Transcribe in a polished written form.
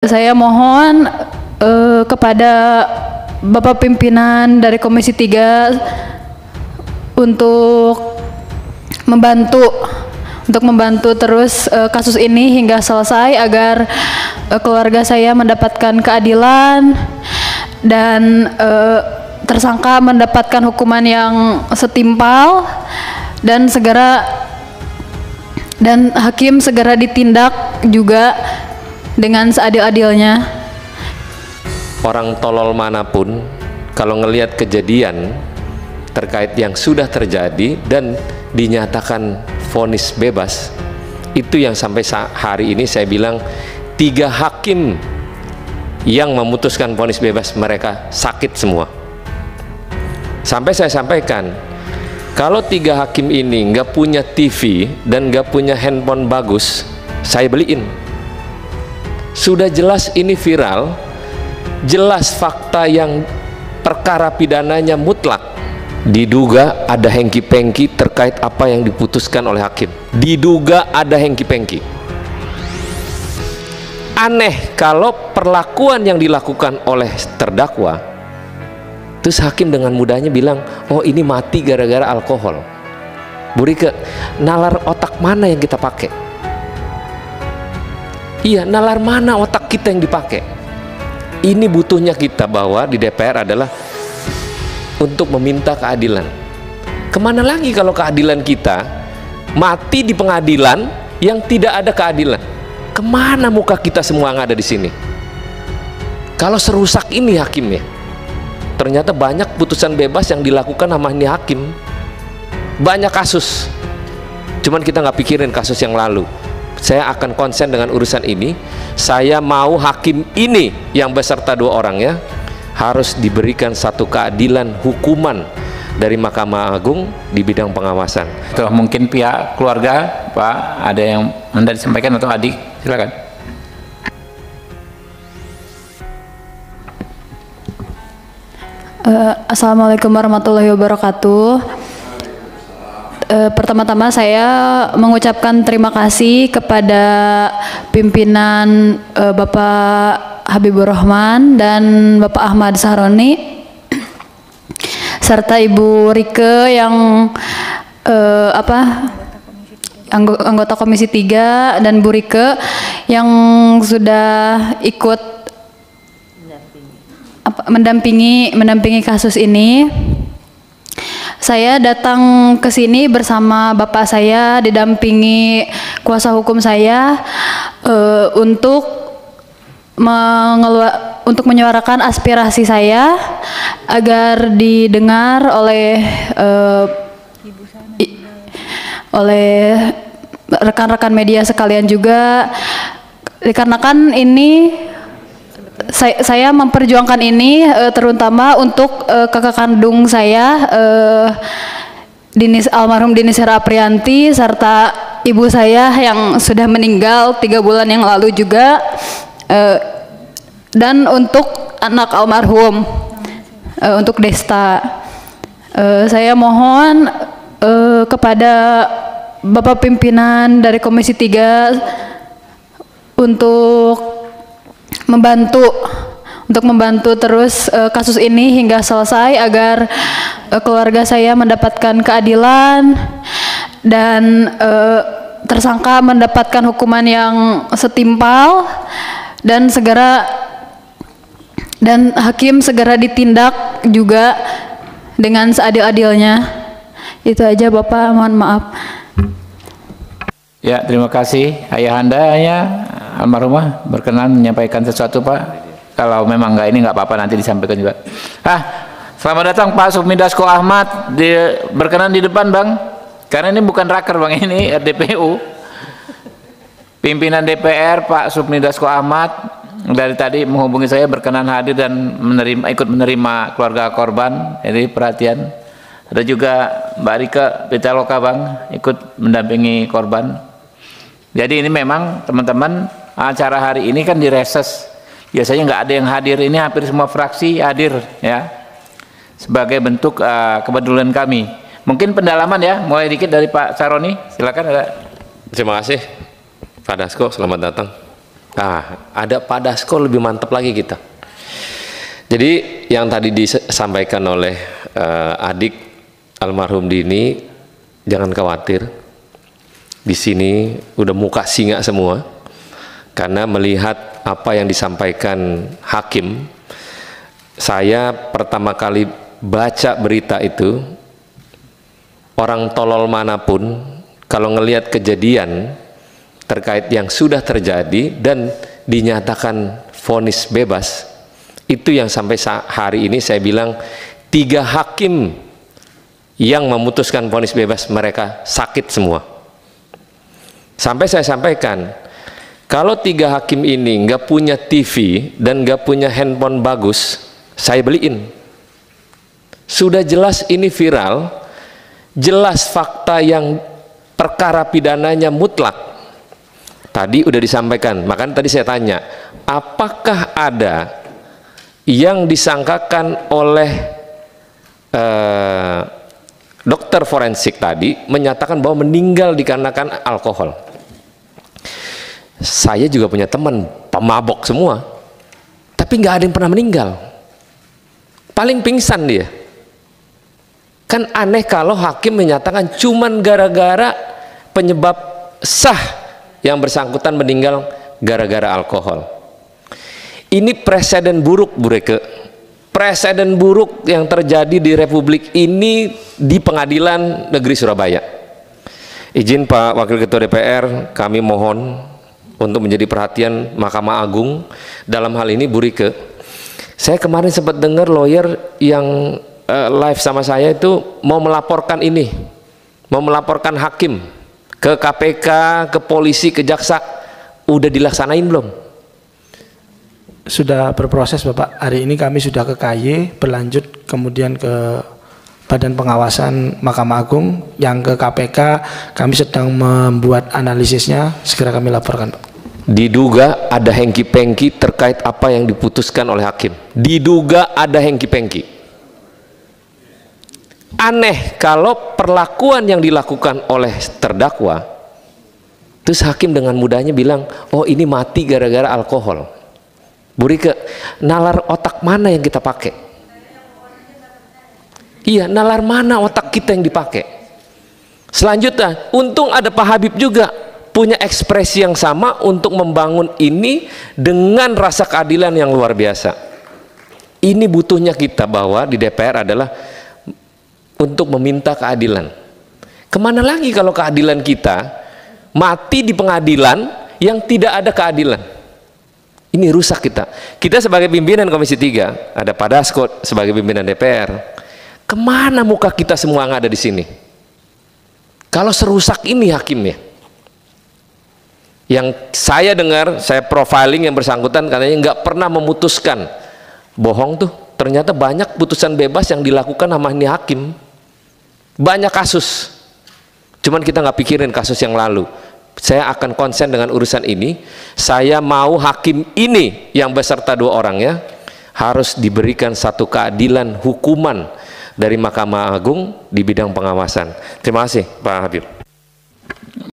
Saya mohon kepada Bapak Pimpinan dari Komisi 3 untuk membantu terus kasus ini hingga selesai agar keluarga saya mendapatkan keadilan dan tersangka mendapatkan hukuman yang setimpal dan hakim segera ditindak juga dengan seadil-adilnya. Orang tolol manapun kalau ngelihat kejadian terkait yang sudah terjadi dan dinyatakan vonis bebas, itu yang sampai hari ini saya bilang 3 hakim yang memutuskan vonis bebas mereka sakit semua. Sampai saya sampaikan, kalau 3 hakim ini nggak punya TV dan nggak punya handphone bagus, saya beliin. Sudah jelas ini viral, jelas fakta yang perkara pidananya mutlak, diduga ada hengki-pengki terkait apa yang diputuskan oleh hakim, diduga ada hengki-pengki. Aneh kalau perlakuan yang dilakukan oleh terdakwa, terus hakim dengan mudahnya bilang, oh ini mati gara-gara alkohol. Bu Rike, nalar otak mana yang kita pakai? Iya, nalar mana otak kita yang dipakai? Ini butuhnya kita bahwa di DPR adalah untuk meminta keadilan. Kemana lagi kalau keadilan kita mati di pengadilan yang tidak ada keadilan? Kemana muka kita semua yang ada di sini? Kalau serusak ini hakimnya, ternyata banyak putusan bebas yang dilakukan sama ini hakim. Banyak kasus, cuman kita nggak pikirin kasus yang lalu. Saya akan konsen dengan urusan ini. Saya mau hakim ini yang beserta 2 orangnya harus diberikan satu keadilan hukuman dari Mahkamah Agung di bidang pengawasan. Tuh, mungkin pihak keluarga, Pak, ada yang Anda disampaikan atau adik, silakan. Assalamualaikum warahmatullahi wabarakatuh. Pertama-tama saya mengucapkan terima kasih kepada pimpinan Bapak Habibur Rahman dan Bapak Ahmad Sahroni serta Ibu Rike yang anggota Komisi 3 dan Bu Rike yang sudah ikut mendampingi kasus ini. Saya datang ke sini bersama bapak saya, didampingi kuasa hukum saya untuk menyuarakan aspirasi saya agar didengar oleh rekan-rekan media sekalian juga, dikarenakan ini saya memperjuangkan ini terutama untuk kakak kandung saya, almarhum Dini Sera Aprianti, serta ibu saya yang sudah meninggal 3 bulan yang lalu juga, dan untuk anak almarhum, untuk Desta. Saya mohon kepada Bapak Pimpinan dari Komisi 3 untuk membantu terus kasus ini hingga selesai agar keluarga saya mendapatkan keadilan dan tersangka mendapatkan hukuman yang setimpal dan hakim segera ditindak juga dengan seadil-adilnya. Itu aja Bapak, mohon maaf. Ya, terima kasih. Ayahandanya almarhumah berkenan menyampaikan sesuatu, Pak. Kalau memang nggak apa-apa, nanti disampaikan juga. Selamat datang Pak Sufmidasko Ahmad, berkenan di depan, Bang. Karena ini bukan raker, Bang, ini RDPU. Pimpinan DPR Pak Sufmidasko Ahmad dari tadi menghubungi saya, berkenan hadir dan ikut menerima keluarga korban. Jadi perhatian. Ada juga Mbak Rike Pitaloka, Bang, ikut mendampingi korban. Jadi ini memang teman-teman, acara hari ini kan direses, biasanya nggak ada yang hadir, ini hampir semua fraksi hadir ya, sebagai bentuk kepedulian kami. Mungkin pendalaman ya, mulai dikit dari Pak Saroni, silakan. Ada. Terima kasih Pak Dasko, selamat datang. Ada Pak Dasko lebih mantap lagi kita. Jadi yang tadi disampaikan oleh adik almarhum Dini, jangan khawatir. Di sini udah muka singa semua, karena melihat apa yang disampaikan hakim. Saya pertama kali baca berita itu, orang tolol manapun kalau ngelihat kejadian terkait yang sudah terjadi dan dinyatakan vonis bebas, itu yang sampai hari ini saya bilang 3 hakim yang memutuskan vonis bebas mereka sakit semua. Sampai saya sampaikan, kalau 3 hakim ini nggak punya TV dan nggak punya handphone bagus, saya beliin. Sudah jelas ini viral, jelas fakta yang perkara pidananya mutlak. Tadi udah disampaikan, makanya tadi saya tanya, apakah ada yang disangkakan oleh dokter forensik tadi menyatakan bahwa meninggal dikarenakan alkohol? Saya juga punya teman pemabok semua, tapi nggak ada yang pernah meninggal. Paling pingsan dia. Kan aneh kalau hakim menyatakan cuman gara-gara penyebab sah yang bersangkutan meninggal gara-gara alkohol. Ini presiden buruk, Bu Reke. Presiden buruk yang terjadi di Republik ini di Pengadilan Negeri Surabaya. Izin Pak Wakil Ketua DPR, kami mohon untuk menjadi perhatian Mahkamah Agung dalam hal ini, Bu Reke. Saya kemarin sempat dengar lawyer yang live sama saya itu mau melaporkan ini, mau melaporkan hakim ke KPK, ke polisi, ke jaksa. Udah dilaksanain belum? Sudah berproses Bapak. Hari ini kami sudah ke KY, berlanjut kemudian ke Badan Pengawasan Mahkamah Agung, yang ke KPK kami sedang membuat analisisnya, segera kami laporkan Pak. Diduga ada hengki-pengki terkait apa yang diputuskan oleh hakim. Diduga ada hengki-pengki. Aneh kalau perlakuan yang dilakukan oleh terdakwa, terus hakim dengan mudahnya bilang, oh ini mati gara-gara alkohol. Bu Rike, nalar otak mana yang kita pakai? Iya, nalar mana otak kita yang dipakai? Selanjutnya, untung ada Pak Habib juga punya ekspresi yang sama untuk membangun ini dengan rasa keadilan yang luar biasa. Ini butuhnya kita bahwa di DPR adalah untuk meminta keadilan. Kemana lagi kalau keadilan kita mati di pengadilan yang tidak ada keadilan? Ini rusak kita. Kita sebagai pimpinan Komisi 3, ada Pak Dasko sebagai pimpinan DPR. Kemana muka kita semua yang ada di sini? Kalau serusak ini hakimnya. Yang saya dengar, saya profiling yang bersangkutan katanya nggak pernah memutuskan. Bohong tuh, ternyata banyak putusan bebas yang dilakukan sama ini hakim. Banyak kasus, cuman kita nggak pikirin kasus yang lalu. Saya akan konsen dengan urusan ini. Saya mau hakim ini yang beserta 2 orangnya harus diberikan satu keadilan hukuman dari Mahkamah Agung di bidang pengawasan. Terima kasih Pak Habib.